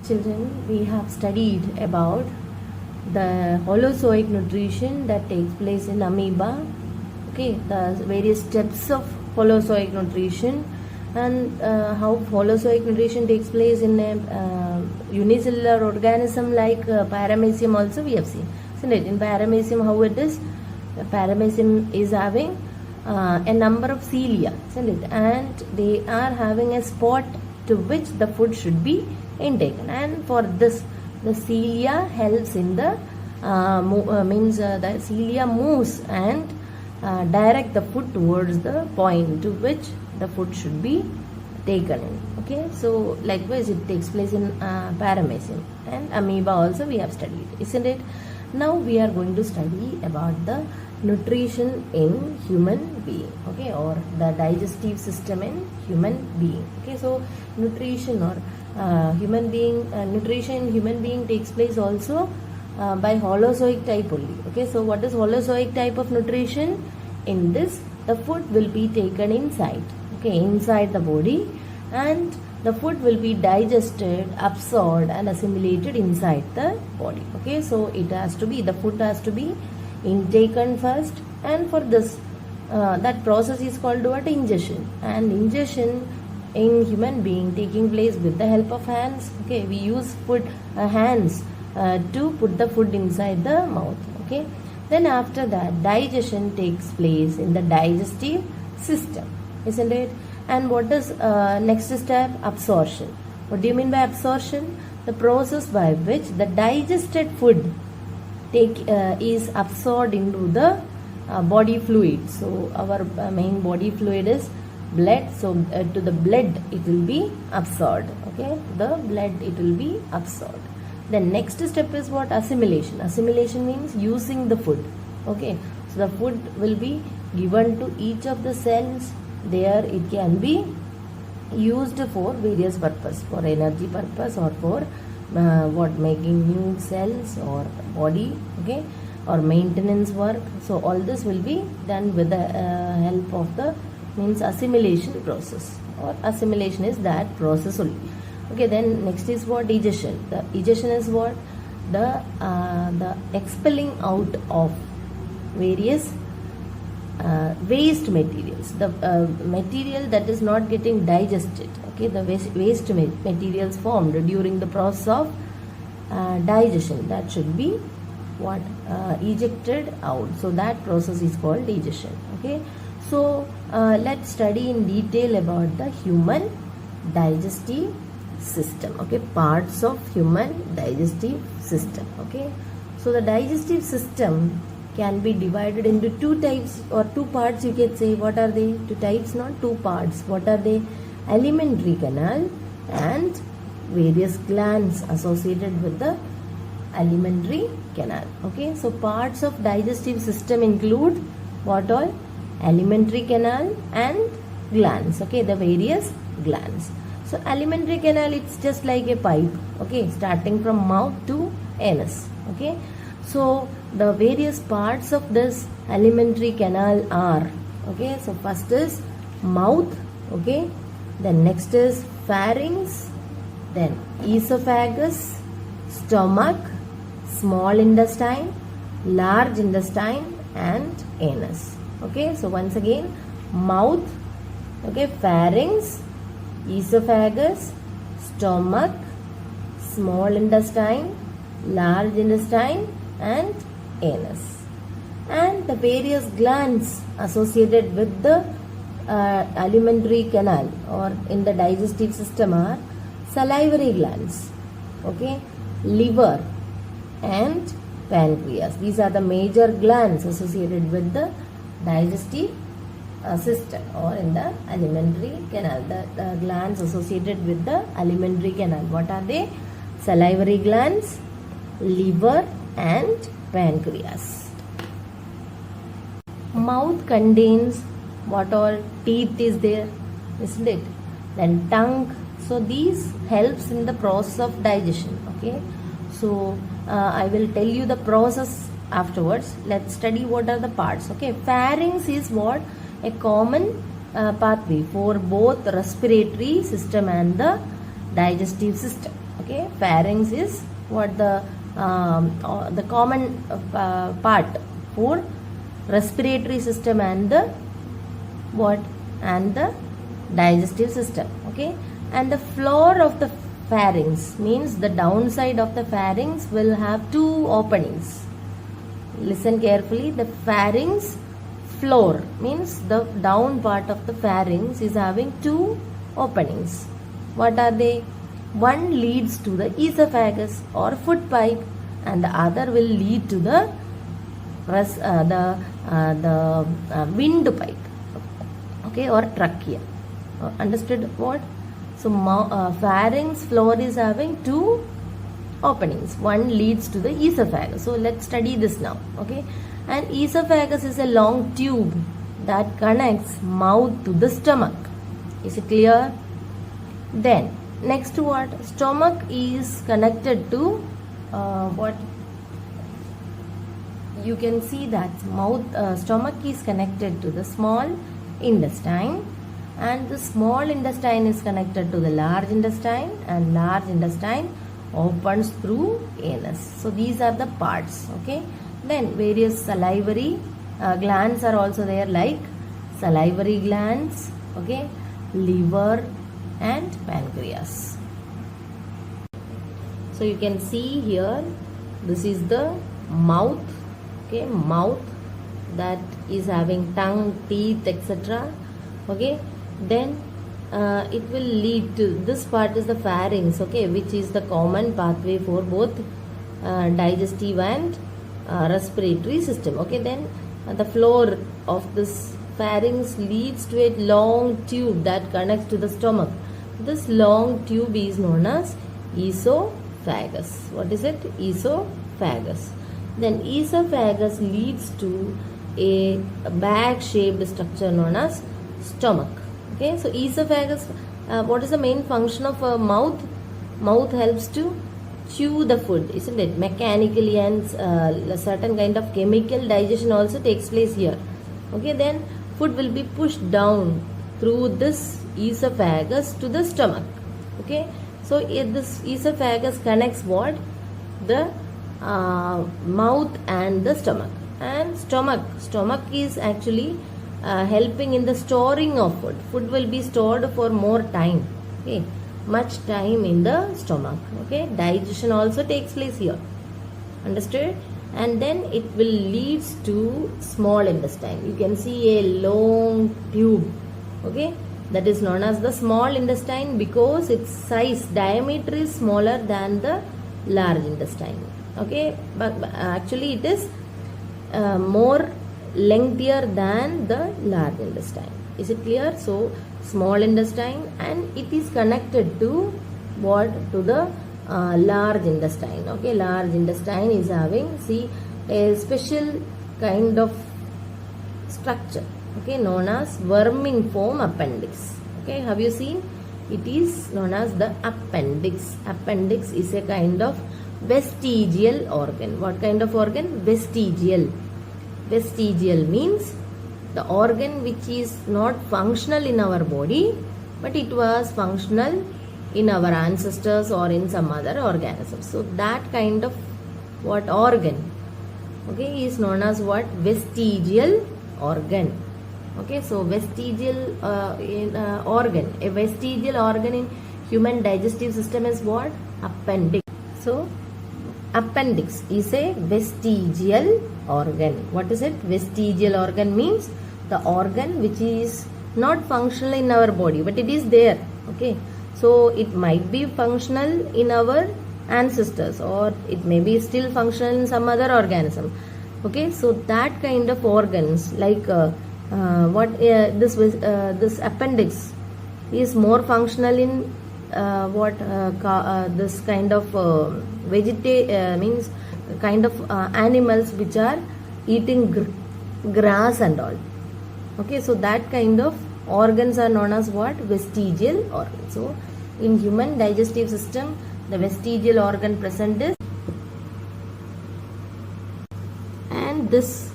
Children, we have studied about the Holozoic nutrition that takes place in amoeba. Okay, the various steps of Holozoic nutrition and how Holozoic nutrition takes place in a unicellular organism like Paramecium also we have seen. Isn't it? In Paramecium, how it is? Paramecium is having a number of cilia, isn't it? And they are having a spot to which the food should be intaken, and for this the cilia helps in the the cilia moves and direct the food towards the point to which the food should be taken in. Okay, so likewise it takes place in Paramecium, and amoeba also we have studied, isn't it? Now we are going to study about the nutrition in human being, okay, or the digestive system in human being. Okay, so nutrition or nutrition in human being takes place also by Holozoic type only. Okay, so what is Holozoic type of nutrition? In this, the food will be taken inside, okay, inside the body, and the food will be digested, absorbed and assimilated inside the body. Okay, so the food has to be intaken first, and for this that process is called what? Ingestion. And ingestion in human being taking place with the help of hands. Okay, we use hands to put the food inside the mouth. Okay, then after that digestion takes place in the digestive system, isn't it? And what is next step? Absorption. What do you mean by absorption? The process by which the digested food is absorbed into the body fluid. So our main body fluid is blood, so to the blood it will be absorbed. Okay, the blood it will be absorbed. The next step is what? Assimilation. Assimilation means using the food. Okay, so the food will be given to each of the cells. There it can be used for various purpose, for energy purpose or for making new cells or body, okay, or maintenance work. So all this will be done with the help of the assimilation process, or assimilation is that process only. Okay, then next is what? Digestion. The digestion is what? The expelling out of various waste materials, the material that is not getting digested. Okay, the waste materials formed during the process of digestion, that should be what? Ejected out. So that process is called digestion. Okay, so let's study in detail about the human digestive system. Okay, parts of human digestive system. Okay, so the digestive system can be divided into two types or two parts, you can say. What are they? Two types, not two parts. What are they? Alimentary canal and various glands associated with the alimentary canal. Okay, so parts of digestive system include what all? Alimentary canal and glands. Okay, the various glands. So alimentary canal, it's just like a pipe, okay, starting from mouth to anus. Okay, so the various parts of this alimentary canal are, okay, so first is mouth, okay, then next is pharynx, then esophagus, stomach, small intestine, large intestine and anus. Okay, so once again, mouth, okay, pharynx, esophagus, stomach, small intestine, large intestine and anus. And the various glands associated with the alimentary canal or in the digestive system are salivary glands, okay, liver and pancreas. These are the major glands associated with the digestive system or in the alimentary canal. The glands associated with the alimentary canal, what are they? Salivary glands, liver and pancreas. Mouth contains what all? Teeth is there, isn't it? Then tongue. So these helps in the process of digestion. Okay, so I will tell you the process afterwards. Let's study what are the parts. Okay, pharynx is what? A common pathway for both respiratory system and the digestive system. Okay, pharynx is what the common part for respiratory system and the what and the digestive system. Okay, and the floor of the pharynx means the downside of the pharynx will have two openings. Listen carefully. The pharynx floor means the down part of the pharynx is having two openings. What are they? One leads to the esophagus or food pipe, and the other will lead to the windpipe, okay, or trachea. Understood what? So pharynx floor is having two openings. One leads to the esophagus. So let's study this now. Okay, and esophagus is a long tube that connects mouth to the stomach. Is it clear? Then next to what? Stomach is connected to what? You can see that stomach is connected to the small intestine, and the small intestine is connected to the large intestine, and large intestine opens through anus. So these are the parts. Okay, then various salivary glands are also there, like salivary glands, okay, liver and pancreas. So you can see here, this is the mouth. Okay, mouth that is having tongue, teeth, etc. Okay, then it will lead to, this part is the pharynx, okay, which is the common pathway for both digestive and respiratory system. Okay, then the floor of this pharynx leads to a long tube that connects to the stomach. This long tube is known as esophagus. What is it? Esophagus. Then esophagus leads to a bag-shaped structure known as stomach. Okay, so esophagus, what is the main function of a mouth? Mouth helps to chew the food, isn't it? Mechanically, and a certain kind of chemical digestion also takes place here. Okay, then food will be pushed down through this esophagus to the stomach. Okay, so this esophagus connects what? The mouth and the stomach. And stomach is actually helping in the storing of food. Food will be stored for more time. Okay, much time in the stomach. Okay, digestion also takes place here. Understood? And then it will leads to small intestine. You can see a long tube. Okay, that is known as the small intestine because its size, diameter is smaller than the large intestine. Okay, but actually it is more lengthier than the large intestine. Is it clear? So small intestine, and it is connected to what? To the large intestine. Okay, large intestine is having, see, a special kind of structure, okay, known as vermiform appendix. Okay, have you seen? It is known as the appendix. Appendix is a kind of vestigial organ. What kind of organ? Vestigial. Vestigial means the organ which is not functional in our body, but it was functional in our ancestors or in some other organisms. So that kind of what organ, okay, is known as what? Vestigial organ. Okay, so vestigial organ. A vestigial organ in human digestive system is what? Appendix. So appendix is a vestigial organ. What is it? Vestigial organ means the organ which is not functional in our body, but it is there. Okay, so it might be functional in our ancestors, or it may be still functional in some other organism. Okay, so that kind of organs, like this appendix is more functional in this kind of means kind of animals which are eating grass and all. Okay, so that kind of organs are known as what? Vestigial organs. So in human digestive system, the vestigial organ present is, and this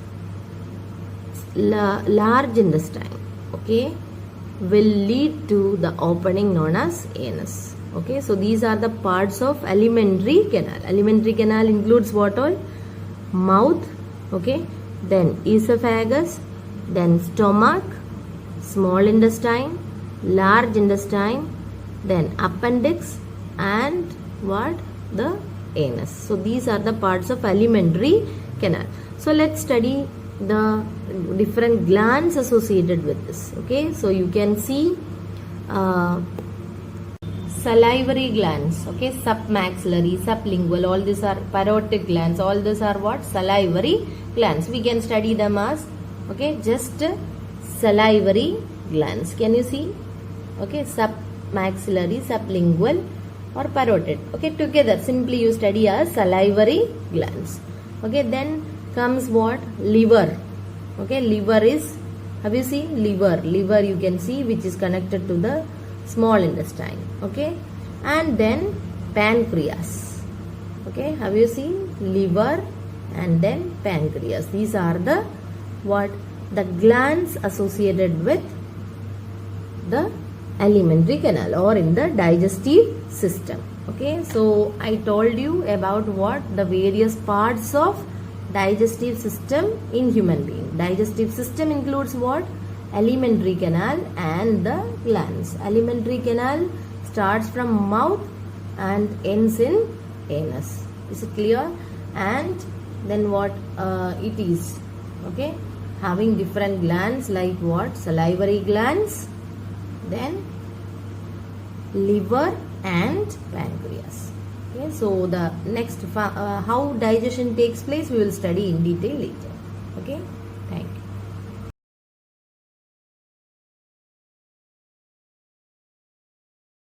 large intestine, okay, will lead to the opening known as anus. Okay, so these are the parts of alimentary canal. Alimentary canal includes what all? Mouth, okay, then esophagus, then stomach, small intestine, large intestine, then appendix, and what? The anus. So these are the parts of alimentary canal. So let's study the different glands associated with this. Okay, so you can see salivary glands, okay, submaxillary, sublingual, all these are parotid glands, all these are what? Salivary glands. We can study them as, okay, just salivary glands. Can you see? Okay, submaxillary, sublingual or parotid. Okay, together simply you study as salivary glands. Okay, then comes what? Liver. Okay, liver is, have you seen liver? Liver you can see, which is connected to the small intestine. Okay, and then pancreas. Okay, have you seen liver and then pancreas? These are the what? The glands associated with the alimentary canal or in the digestive system. Okay, so I told you about what? The various parts of digestive system in human being. Digestive system includes what? Alimentary canal and the glands. Alimentary canal starts from mouth and ends in anus. Is it clear? And then what it is? Okay, having different glands like what? Salivary glands, then liver and pancreas. Okay, so the next how digestion takes place we will study in detail later. Okay, thank you.